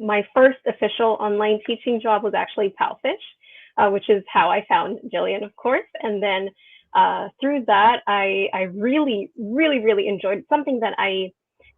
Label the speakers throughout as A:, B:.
A: my first official online teaching job was actually Palfish, which is how I found Jillian, of course. And then through that, I really, really, really enjoyed something that I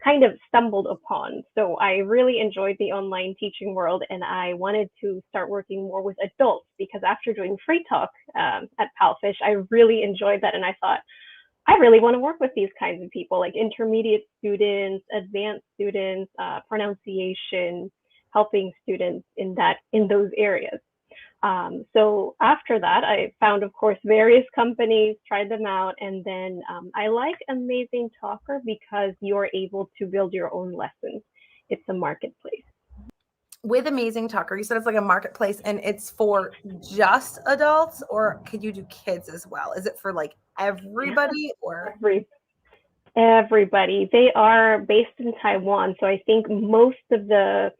A: kind of stumbled upon. So I really enjoyed the online teaching world, and I wanted to start working more with adults because after doing Free Talk at Palfish, I really enjoyed that, and I thought, I really want to work with these kinds of people, like intermediate students, advanced students, pronunciation, helping students in those areas. So after that, I found, of course, various companies, tried them out, and then I like Amazing Talker because you're able to build your own lessons. It's a marketplace.
B: With Amazing Talker, you said it's like a marketplace and it's for just adults, or could you do kids as well? Is it for like everybody or?
A: Everybody. They are based in Taiwan, so I think most of the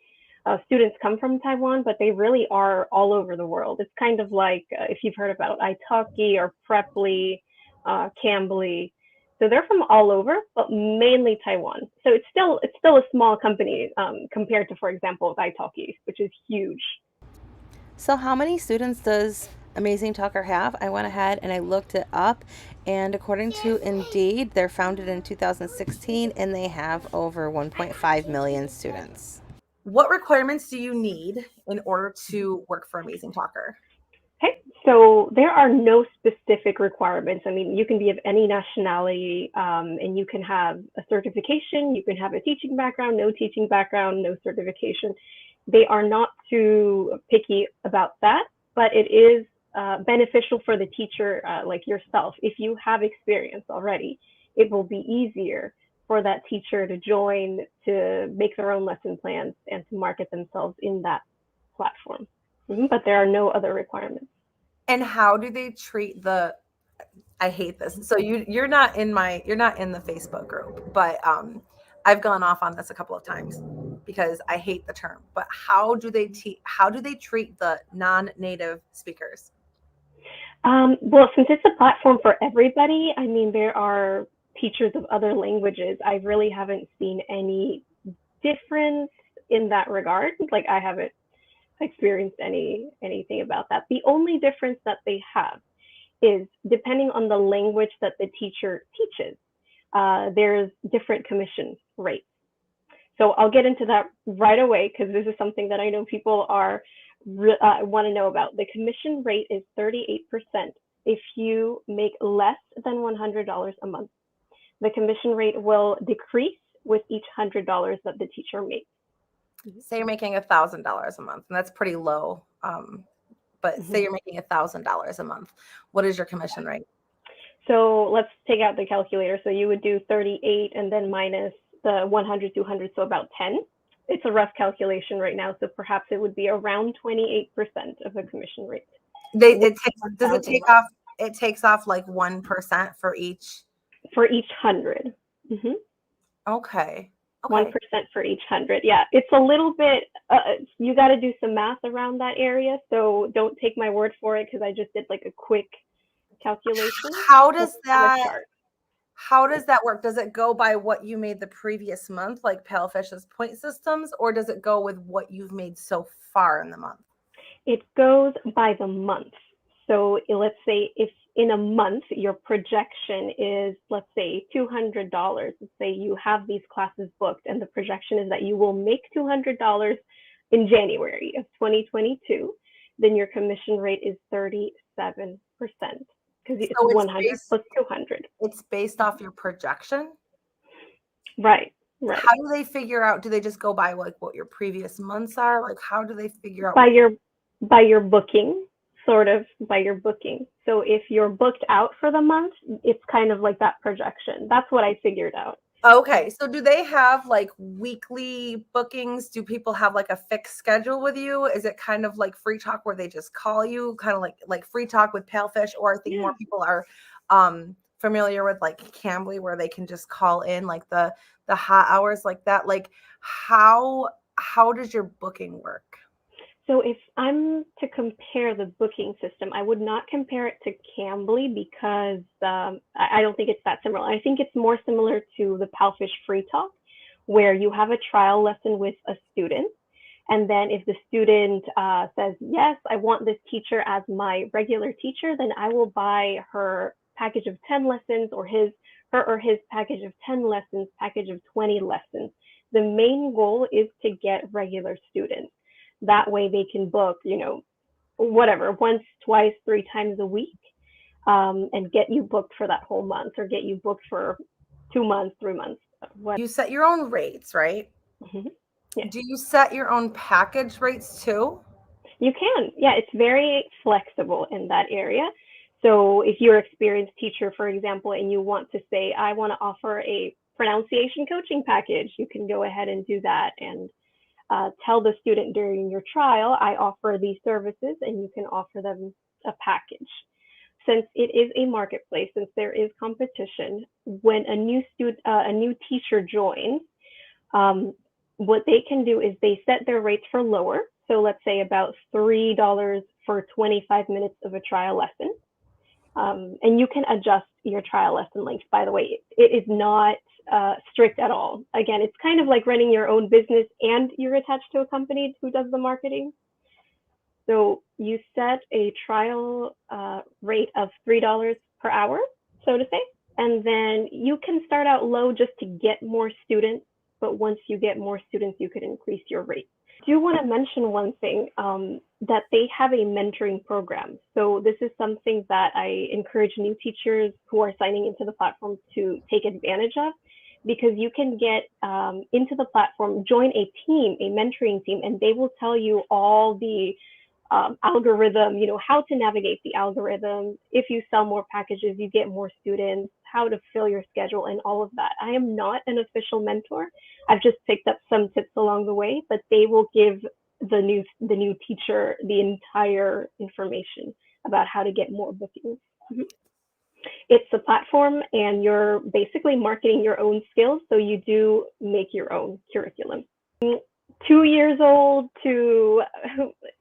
A: students come from Taiwan, but they really are all over the world. It's kind of like if you've heard about italki or Preply, Cambly. So they're from all over, but mainly Taiwan. So it's still a small company compared to, for example, italki, which is huge.
C: So how many students does Amazing Talker have? I went ahead and I looked it up, and according to Indeed, they're founded in 2016 and they have over 1.5 million students.
B: What requirements do you need in order to work for Amazing Talker?
A: Okay, so there are no specific requirements. I mean, you can be of any nationality, and you can have a certification, you can have a teaching background, no teaching background, no certification. They are not too picky about that, but it is beneficial for the teacher like yourself. If you have experience already, it will be easier for that teacher to join, to make their own lesson plans, and to market themselves in that platform. But there are no other requirements.
B: And how do they treat the, I hate this. So you're not in the Facebook group, but I've gone off on this a couple of times because I hate the term. But how do they treat the non-native speakers?
A: Well, since it's a platform for everybody, I mean, there are teachers of other languages. I really haven't seen any difference in that regard. Like I haven't experienced anything about that. The only difference that they have is depending on the language that the teacher teaches, there's different commission rates. So I'll get into that right away because this is something that I know people are want to know about. The commission rate is 38% if you make less than $100 a month. The commission rate will decrease with each $100 that the teacher makes.
B: Say you're making $1,000 a month, and that's pretty low. But say you're making $1,000 a month. What is your commission rate?
A: So let's take out the calculator. So you would do 38 and then minus the 100, 200, so about 10. It's a rough calculation right now, so perhaps it would be around 28% of the commission rate.
B: It takes off like 1% for each
A: 100. Mm-hmm.
B: Okay.
A: 1% for each 100. Yeah, it's a little bit, you got to do some math around that area. So don't take my word for it because I just did like a quick calculation.
B: How does that work? Does it go by what you made the previous month, like Palefish's point systems, or does it go with what you've made so far in the month?
A: It goes by the month. So let's say if in a month your projection is, let's say, $200. Let's say you have these classes booked and the projection is that you will make $200 in January of 2022, then your commission rate is 37% because it's 100 plus 200.
B: It's based off your projection?
A: Right.
B: How do they figure out? Do they just go by like what your previous months are? Like how do they figure out?
A: By your booking. Sort of by your booking. So if you're booked out for the month, it's kind of like that projection. That's what I figured out.
B: Okay. So do they have like weekly bookings? Do people have like a fixed schedule with you? Is it kind of like Free Talk where they just call you, kind of like Free Talk with Palefish? Or I think more people are familiar with like Cambly where they can just call in like the hot hours like that. Like how does your booking work?
A: So if I'm to compare the booking system, I would not compare it to Cambly because I don't think it's that similar. I think it's more similar to the Palfish Free Talk, where you have a trial lesson with a student, And then if the student says, yes, I want this teacher as my regular teacher, then I will buy her package of 10 lessons, or her or his package of 10 lessons, package of 20 lessons. The main goal is to get regular students. That way they can book, whatever, once, twice, 3 times a week, and get you booked for that whole month, or get you booked for 2 months, 3 months.
B: You set your own rates, right?
A: Mm-hmm. Yeah.
B: Do you set your own package rates too?
A: You can. Yeah, it's very flexible in that area. So if you're an experienced teacher, for example, and you want to say, I want to offer a pronunciation coaching package, you can go ahead and do that, and tell the student during your trial, I offer these services, and you can offer them a package. Since it is a marketplace, since there is competition, when a new teacher joins, what they can do is they set their rates for lower. So let's say about $3 for 25 minutes of a trial lesson. And you can adjust your trial lesson length. By the way, it is not strict at all. Again, it's kind of like running your own business and you're attached to a company who does the marketing. So you set a trial rate of $3 per hour, so to say, and then you can start out low just to get more students. But once you get more students, you could increase your rate. I do want to mention one thing, that they have a mentoring program. So this is something that I encourage new teachers who are signing into the platform to take advantage of, because you can get into the platform, join a team, a mentoring team, and they will tell you all the algorithm, how to navigate the algorithm. If you sell more packages, you get more students, how to fill your schedule, and all of that. I am not an official mentor. I've just picked up some tips along the way, but they will give the new teacher the entire information about how to get more bookings. Mm-hmm. It's a platform, and you're basically marketing your own skills, so you do make your own curriculum. 2 years old to,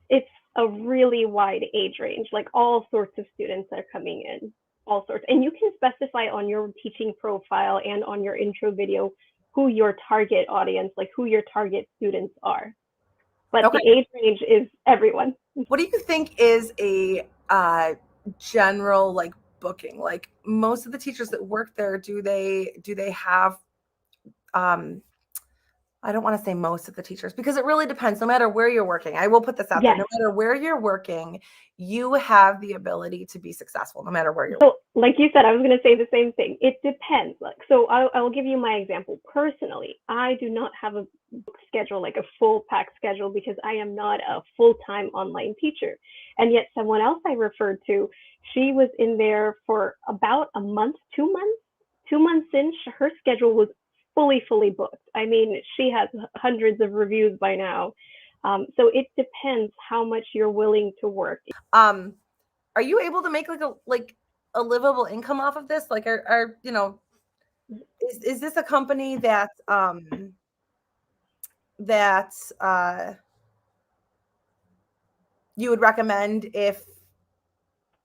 A: it's a really wide age range, like all sorts of students that are coming in, all sorts. And you can specify on your teaching profile and on your intro video who your target audience, like who your target students are. But okay, the age range is everyone.
B: What do you think is a general like booking? Like most of the teachers that work there, do they have I don't want to say most of the teachers, because it really depends. No matter where you're working, I will put this out there. No matter where you're working, you have the ability to be successful no matter where you're working.
A: So like you said, I was going to say the same thing. It depends. So I'll give you my example. Personally, I do not have a schedule, like a full pack schedule, because I am not a full-time online teacher. And yet someone else I referred to, she was in there for about a month, 2 months. 2 months in, her schedule was fully booked. I mean, she has hundreds of reviews by now. So it depends how much you're willing to work.
B: Are you able to make like a livable income off of this? Like, are is this a company that you would recommend if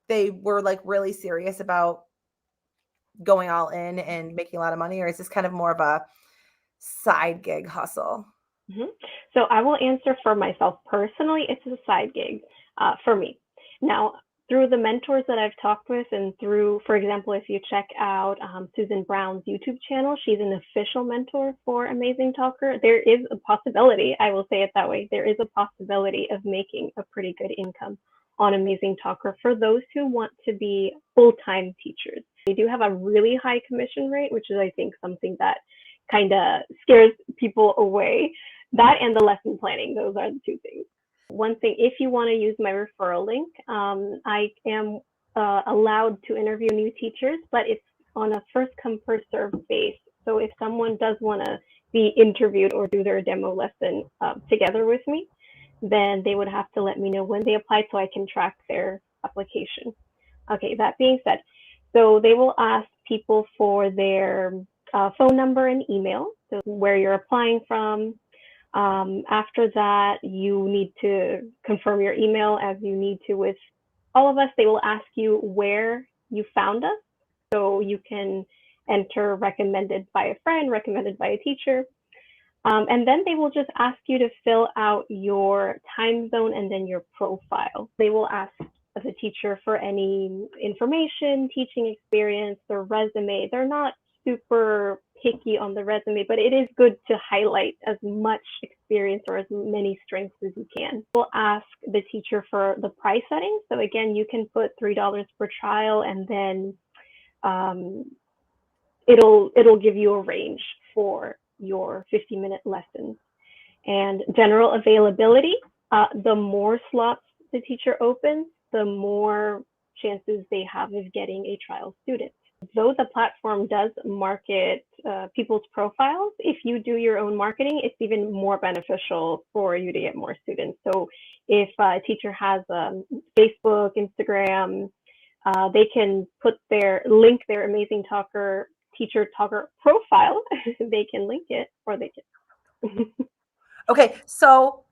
B: they were like really serious about going all in and making a lot of money, or is this kind of more of a side gig hustle?
A: Mm-hmm. So I will answer for myself personally. It's a side gig for me. Now, through the mentors that I've talked with, and through, for example, if you check out Susan Brown's YouTube channel, she's an official mentor for Amazing Talker. There is a possibility, I will say it that way, there is a possibility of making a pretty good income on Amazing Talker for those who want to be full-time teachers. They do have a really high commission rate, which is, I think, something that kind of scares people away. That and the lesson planning, those are the two things. One thing, if you want to use my referral link, I am allowed to interview new teachers, but it's on a first come, first served base. So if someone does want to be interviewed or do their demo lesson together with me, then they would have to let me know when they apply so I can track their application. Okay, that being said, so they will ask people for their phone number and email, so where you're applying from. After that, you need to confirm your email, as you need to with all of us. They will ask you where you found us, so you can enter recommended by a friend, recommended by a teacher. And then they will just ask you to fill out your time zone and then your profile. They will ask the teacher for any information, teaching experience, their resume. They're not super picky on the resume, but it is good to highlight as much experience or as many strengths as you can. We'll ask the teacher for the price setting. So again, you can put $3 per trial, and then it'll give you a range for your 50-minute lessons. And general availability, the more slots the teacher opens, the more chances they have of getting a trial student. Though the platform does market people's profiles, if you do your own marketing, it's even more beneficial for you to get more students. So if a teacher has Facebook, Instagram, they can link their Amazing Talker teacher talker profile. They can link it, or they can.
B: Okay, so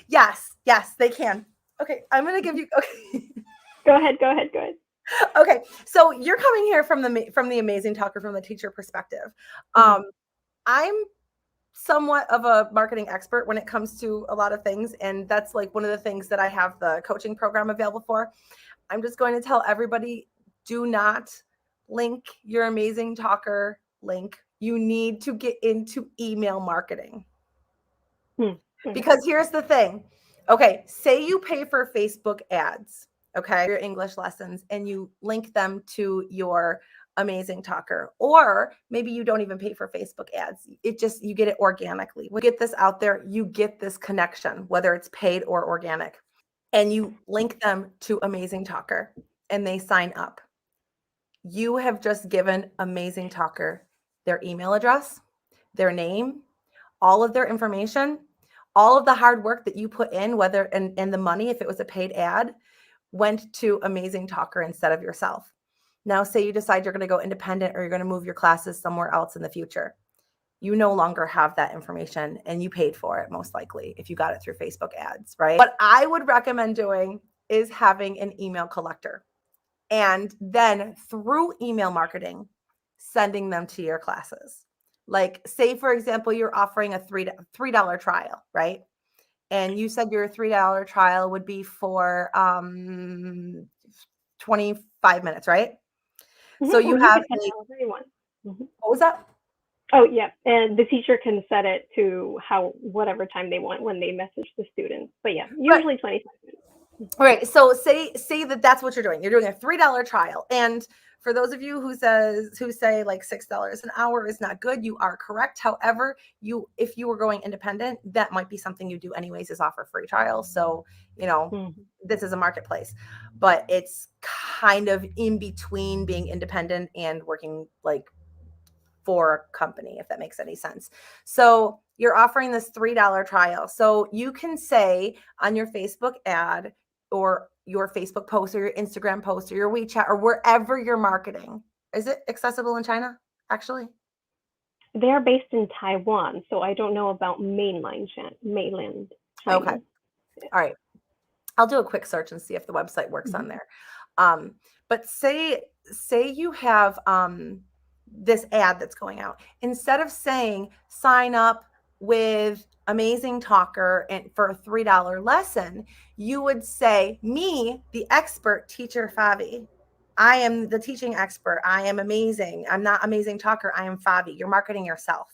B: yes, they can. Okay, I'm gonna give you. Okay.
A: Go ahead.
B: Okay, so you're coming here from the Amazing Talker, from the teacher perspective. I'm somewhat of a marketing expert when it comes to a lot of things, and that's like one of the things that I have the coaching program available for. I'm just going to tell everybody, do not link your Amazing Talker link. You need to get into email marketing. Because here's the thing. Okay, say you pay for Facebook ads, okay, your English lessons, and you link them to your Amazing Talker, or maybe you don't even pay for Facebook ads. You get it organically. When you get this out there, you get this connection, whether it's paid or organic, and you link them to Amazing Talker and they sign up. You have just given Amazing Talker their email address, their name, all of their information, all of the hard work that you put in, whether and the money, if it was a paid ad, went to Amazing Talker instead of yourself. Now, say you decide you're going to go independent, or you're going to move your classes somewhere else in the future. You no longer have that information, and you paid for it most likely if you got it through Facebook ads, right? What I would recommend doing is having an email collector, and then through email marketing, sending them to your classes. Like, say, for example, you're offering a $3 trial, right? And you said your $3 trial would be for 25 minutes, right? So you have what was that?
A: Oh, yeah. And the teacher can set it to whatever time they want when they message the students. But yeah, usually 25 minutes.
B: All right. So say that's what you're doing. You're doing a $3 trial. And for those of you who say like $6 an hour is not good, you are correct. However, if you were going independent, that might be something you do anyways, is offer free trials. So, this is a marketplace, but it's kind of in between being independent and working like for a company, if that makes any sense. So you're offering this $3 trial. So you can say on your Facebook ad, or your Facebook post, or your Instagram post, or your WeChat, or wherever you're marketing. Is it accessible in China, actually?
A: They're based in Taiwan, so I don't know about mainland China.
B: Okay. All right. I'll do a quick search and see if the website works on there. But say you have this ad that's going out. Instead of saying sign up with Amazing Talker and for a $3 lesson, you would say, me, the expert teacher Favi. I am the teaching expert. I am amazing. I'm not Amazing Talker. I am Favi. You're marketing yourself.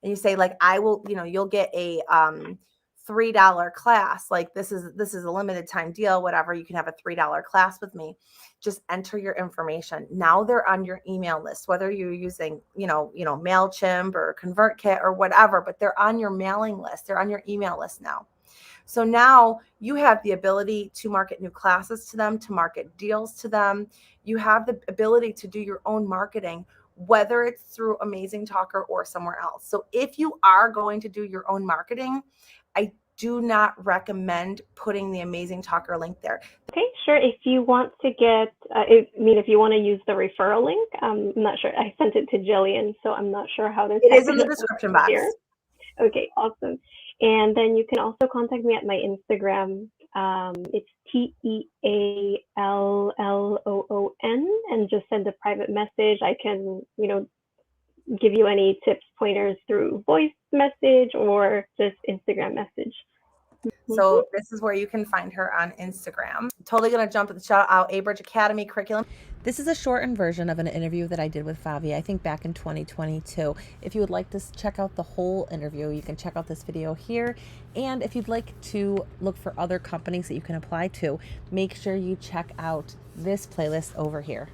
B: And you say, like, I will, you'll get a $3 class. Like, this is a limited time deal, whatever. You can have a $3 class with me. Just enter your information. Now they're on your email list, whether you're using, MailChimp or ConvertKit or whatever, but they're on your mailing list. They're on your email list now. So now you have the ability to market new classes to them, to market deals to them. You have the ability to do your own marketing, whether it's through Amazing Talker or somewhere else. So if you are going to do your own marketing, I do not recommend putting the Amazing Talker link there.
A: Okay, sure. If you want to get, if you want to use the referral link, I'm not sure. I sent it to Jillian, so I'm not sure how to.
B: It is in the description box.
A: Here. Okay, awesome. And then you can also contact me at my Instagram. It's TEALLOON, and just send a private message. I can, give you any tips, pointers through voice message or just Instagram message.
B: So this is where you can find her on Instagram. Totally going to jump to the shout out Abridge Academy curriculum.
C: This is a shortened version of an interview that I did with Favi, I think back in 2022. If you would like to check out the whole interview, you can check out this video here. And if you'd like to look for other companies that you can apply to, make sure you check out this playlist over here.